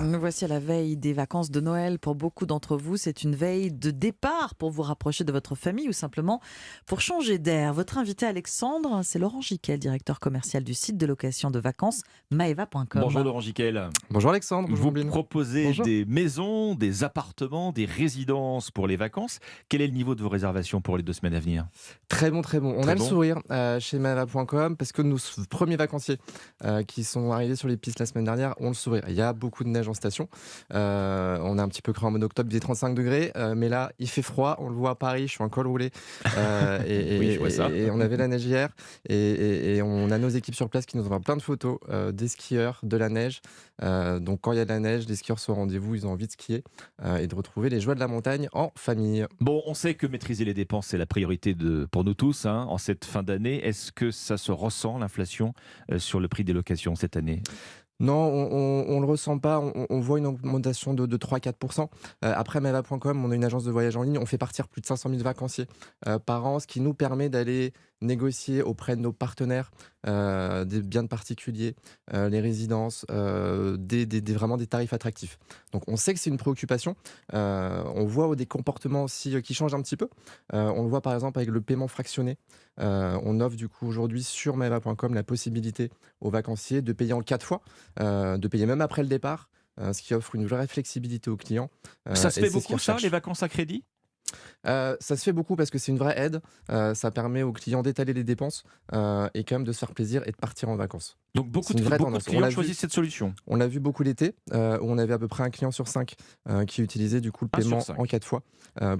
Nous voici à la veille des vacances de Noël. Pour beaucoup d'entre vous, c'est une veille de départ pour vous rapprocher de votre famille ou simplement pour changer d'air. Votre invité Alexandre, c'est Laurent Giquel, directeur commercial du site de location de vacances Bonjour maeva.com. Laurent Giquel. Bonjour Alexandre, bonjour Vous Ambline. proposez Bonjour. des maisons, des appartements, des résidences pour les vacances. Quel est le niveau de vos réservations pour les 2 semaines à venir? Très bon, très bon. On Très a le bon. sourire chez maeva.com parce que nos premiers vacanciers qui sont arrivés sur les pistes la semaine dernière ont le sourire. Il y a beaucoup de neige en station. On a un petit peu cru en mois d'octobre, il faisait 35 degrés, mais là il fait froid. On le voit à Paris, je suis en col roulé Oui, je vois ça. et on avait la neige hier et on a nos équipes sur place qui nous envoient plein de photos des skieurs, de la neige. Donc quand il y a de la neige, les skieurs sont au rendez-vous, ils ont envie de skier et de retrouver les joies de la montagne en famille. Bon, on sait que maîtriser les dépenses, c'est la priorité pour nous tous en cette fin d'année. Est-ce que ça se ressent, l'inflation, sur le prix des locations cette année? Non, on le ressent pas. On voit une augmentation de 3-4%. Après maeva.com, on a une agence de voyage en ligne. On fait partir plus de 500 000 vacanciers par an, ce qui nous permet d'aller négocier auprès de nos partenaires des biens de particuliers, les résidences, vraiment des tarifs attractifs. Donc on sait que c'est une préoccupation. On voit des comportements aussi qui changent un petit peu. On le voit par exemple avec le paiement fractionné. On offre du coup aujourd'hui sur maeva.com la possibilité aux vacanciers de payer en 4 fois, de payer même après le départ, ce qui offre une vraie flexibilité aux clients. Ça se Et fait c'est ce qu'ils beaucoup ça, les recherchent. vacances à crédit? Ça se fait beaucoup parce que c'est une vraie aide. Ça permet aux clients d'étaler les dépenses et quand même de se faire plaisir et de partir en vacances. Donc beaucoup C'est une vraie beaucoup de tendance. clients choisissent cette solution. On l'a vu beaucoup l'été, où on avait à peu près un client sur 5 qui utilisait du coup le 1 sur paiement 5. en 4 fois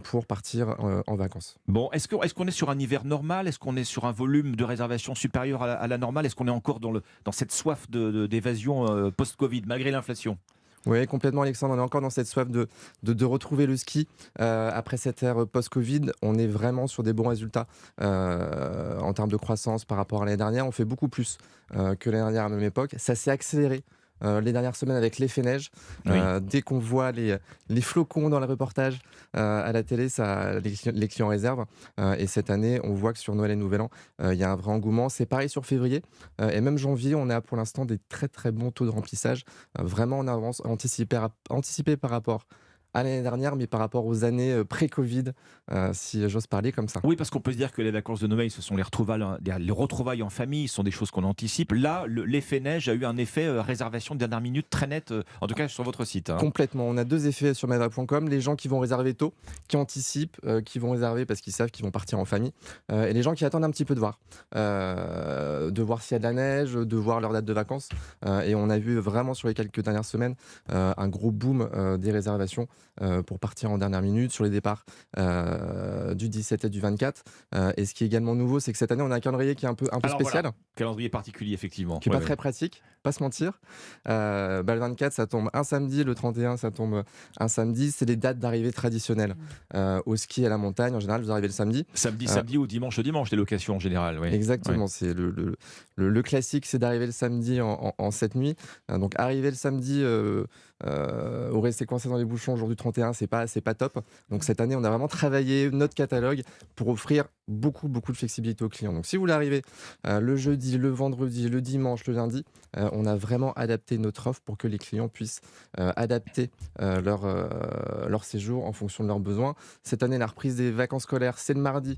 pour partir en vacances. Bon, est-ce qu'on est sur un hiver normal? Est-ce qu'on est sur un volume de réservation supérieur à la normale? Est-ce qu'on est encore dans cette soif d'évasion post-Covid, malgré l'inflation? Oui, complètement, Alexandre. On est encore dans cette soif de retrouver le ski. Après cette ère post-Covid, on est vraiment sur des bons résultats en termes de croissance par rapport à l'année dernière. On fait beaucoup plus que l'année dernière à la même époque. Ça s'est accéléré les dernières semaines avec l'effet neige. Oui. Dès qu'on voit les flocons dans les reportages à la télé, les clients réservent. Et cette année, on voit que sur Noël et Nouvel An, il y a un vrai engouement. C'est pareil sur février. Et même janvier, on a pour l'instant des très très bons taux de remplissage. Vraiment en avance, anticipé par rapport à l'année dernière, mais par rapport aux années pré-Covid, si j'ose parler comme ça. Oui, parce qu'on peut se dire que les vacances de Noël, ce sont les retrouvailles en famille, ce sont des choses qu'on anticipe. Là, l'effet neige a eu un effet réservation de dernière minute très net, en tout cas sur votre site. Complètement. On a deux effets sur maeva.com. Les gens qui vont réserver tôt, qui anticipent, qui vont réserver parce qu'ils savent qu'ils vont partir en famille. Et les gens qui attendent un petit peu de voir s'il y a de la neige, de voir leur date de vacances. Et on a vu vraiment sur les quelques dernières semaines un gros boom des réservations pour partir en dernière minute sur les départs du 17 et du 24. Et ce qui est également nouveau, c'est que cette année, on a un calendrier qui est un peu Alors spécial, voilà, calendrier particulier, effectivement. qui n'est Ouais, pas très ouais. pratique, pas se mentir. Le 24, ça tombe un samedi, le 31, ça tombe un samedi. C'est les dates d'arrivée traditionnelles au ski et à la montagne. En général, vous arrivez le samedi. Samedi, Euh, samedi ou dimanche, dimanche, les locations en général. Oui. Exactement, Ouais. c'est le classique, c'est d'arriver le samedi en cette nuit. Donc arriver le samedi, ou rester coincé dans les bouchons le jour du 31, c'est pas top. Donc cette année, on a vraiment travaillé notre catalogue pour offrir beaucoup de flexibilité aux clients. Donc si vous voulez arriver le jeudi, le vendredi, le dimanche, le lundi, on a vraiment adapté notre offre pour que les clients puissent adapter leur séjour en fonction de leurs besoins. Cette année, la reprise des vacances scolaires, c'est le mardi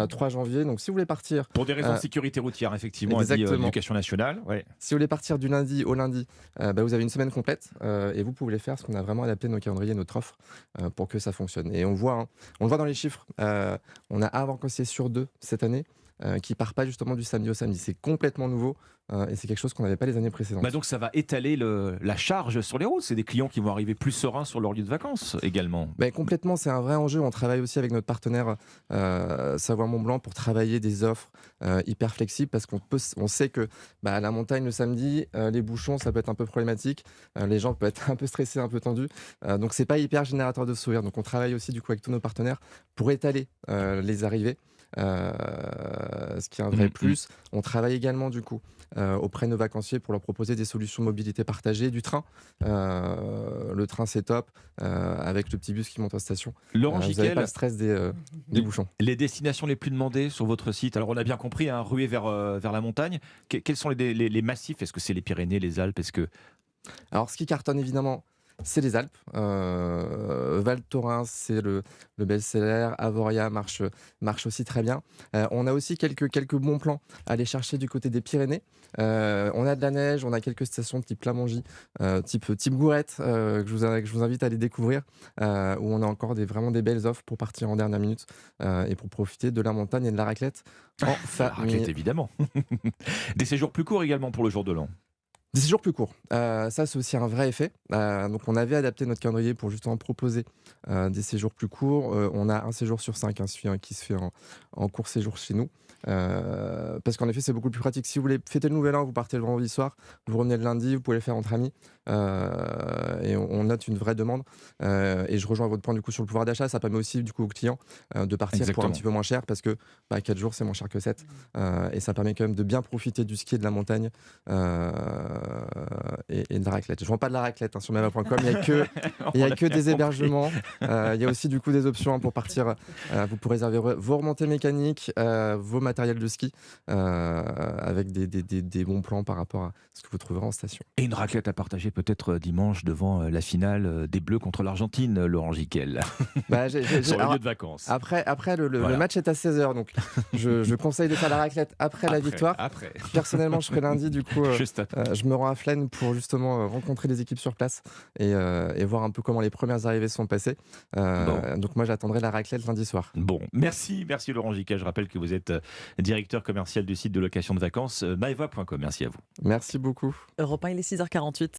3 janvier. Donc si vous voulez partir Pour des raisons de euh, sécurité routière, effectivement, a dit exactement. l'éducation nationale. Ouais. Si vous voulez partir du lundi au lundi, vous avez une semaine complète et vous pouvez les faire parce qu'on a vraiment adapté nos calendriers, notre offre pour que ça fonctionne. Et on le voit dans les chiffres. On a un vacancier sur 2 cette année qui part pas justement du samedi au samedi. C'est complètement nouveau et c'est quelque chose qu'on n'avait pas les années précédentes. Donc ça va étaler la charge sur les routes. C'est des clients qui vont arriver plus sereins sur leur lieu de vacances également. Complètement, c'est un vrai enjeu. On travaille aussi avec notre partenaire Savoie Mont Blanc pour travailler des offres hyper flexibles parce on sait que à la montagne le samedi, les bouchons, ça peut être un peu problématique. Les gens peuvent être un peu stressés, un peu tendus. Donc c'est pas hyper générateur de sourire. Donc on travaille aussi du coup avec tous nos partenaires pour étaler les arrivées. Ce qui est un vrai plus. On travaille également du coup auprès de nos vacanciers pour leur proposer des solutions de mobilité partagée, du train. Le train c'est top, avec le petit bus qui monte en station. Laurent Vous n'avez pas Giquel, le stress des bouchons. les destinations les plus demandées sur votre site. Alors on a bien compris, ruer vers la montagne. Quels sont les massifs? Est-ce que c'est les Pyrénées, les Alpes? Est-ce que Alors ce qui cartonne évidemment, c'est les Alpes. Val Thorens, c'est le best-seller. Avoria marche aussi très bien. On a aussi quelques bons plans à aller chercher du côté des Pyrénées. On a de la neige, on a quelques stations type Plamongy, type Gourette, que je vous invite à aller découvrir, où on a encore vraiment des belles offres pour partir en dernière minute et pour profiter de la montagne et de la raclette en La famille. raclette, évidemment. Des séjours plus courts également pour le jour de l'an. Des séjours plus courts, ça c'est aussi un vrai effet. Donc on avait adapté notre calendrier pour justement proposer des séjours plus courts. On a un séjour sur 5 qui se fait en court séjour chez nous. Parce qu'en effet c'est beaucoup plus pratique. Si vous voulez fêter le nouvel an, vous partez le vendredi soir, vous revenez le lundi, vous pouvez le faire entre amis. Et on note une vraie demande. Et je rejoins votre point du coup sur le pouvoir d'achat. Ça permet aussi du coup aux clients de partir pour Exactement. un petit peu moins cher, parce que 4 jours c'est moins cher que 7. Et ça permet quand même de bien profiter du ski et de la montagne. Et de la raclette. Je ne vends pas de la raclette sur meva.com, il n'y a que des hébergements. Il y a aussi du coup des options pour partir. Vous pourrez réserver vos remontées mécaniques, vos matériels de ski, avec des bons plans par rapport à ce que vous trouverez en station. Et une raclette à partager peut-être dimanche devant la finale des Bleus contre l'Argentine, Laurent Gicquel, sur le lieu de vacances. Après le Voilà. match est à 16h, donc je conseille de faire la raclette après la victoire. Après. Personnellement, je serai lundi, du coup, Juste après. je me rends à Flaine pour justement rencontrer les équipes sur place et voir un peu comment les premières arrivées sont passées. Donc moi, j'attendrai la raclette lundi soir. Bon, merci Laurent Gicquel. Je rappelle que vous êtes directeur commercial du site de location de vacances maeva.com. Merci à vous. Merci beaucoup. Europe 1, il est 6h48.